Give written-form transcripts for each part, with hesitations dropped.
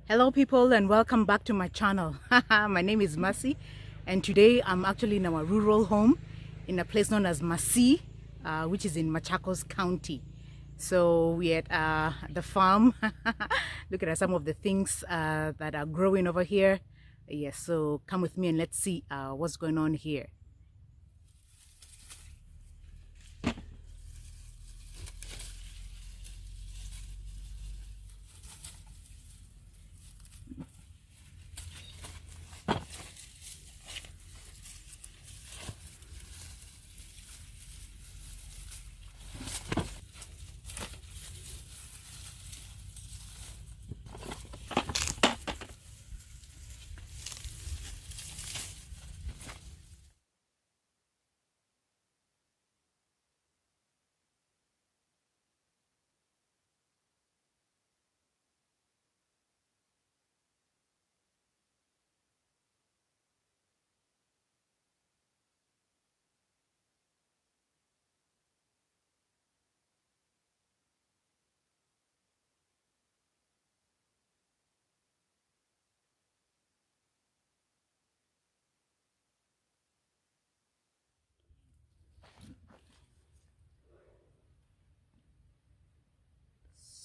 Hello people, and welcome back to my channel. My name is Mercy, and today I'm actually in our rural home in a place known as Maize, which is in Machakos County. So we're at the farm. Look at some of the things that are growing over here. Yes, so come with me and let's see what's going on here.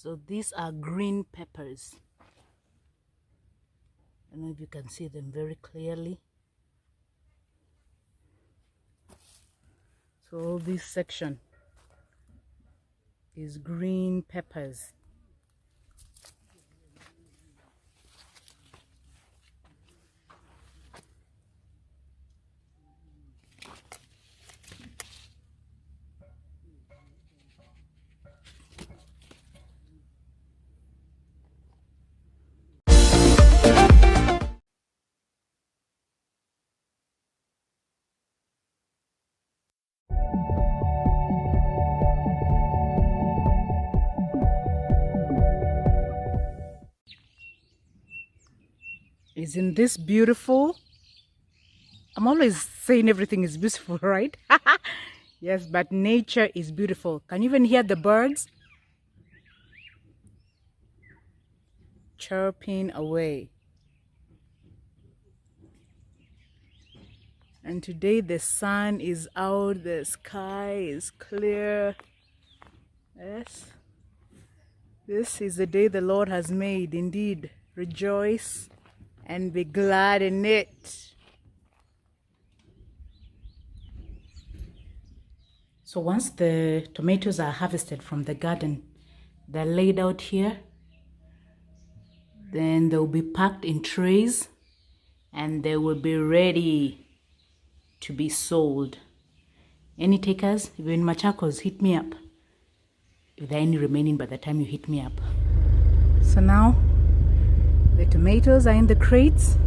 So these are green peppers. I don't know if you can see them very clearly. So all this section is green peppers. Isn't this beautiful? I'm always saying everything is beautiful, right? Yes, but nature is beautiful. Can you even hear the birds chirping away? And today the sun is out, the sky is clear. Yes, this is the day the Lord has made. Indeed, rejoice and be glad in it. So once the tomatoes are harvested from the garden, they're laid out here. Then they'll be packed in trays and they will be ready to be sold. Any takers? If you're in Machakos, hit me up. If there are any remaining by the time you hit me up. So now the tomatoes are in the crates.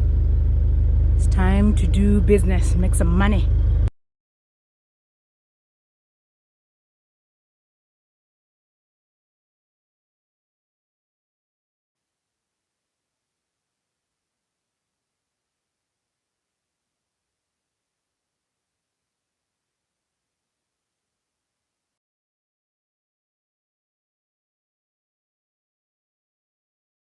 It's time to do business, make some money.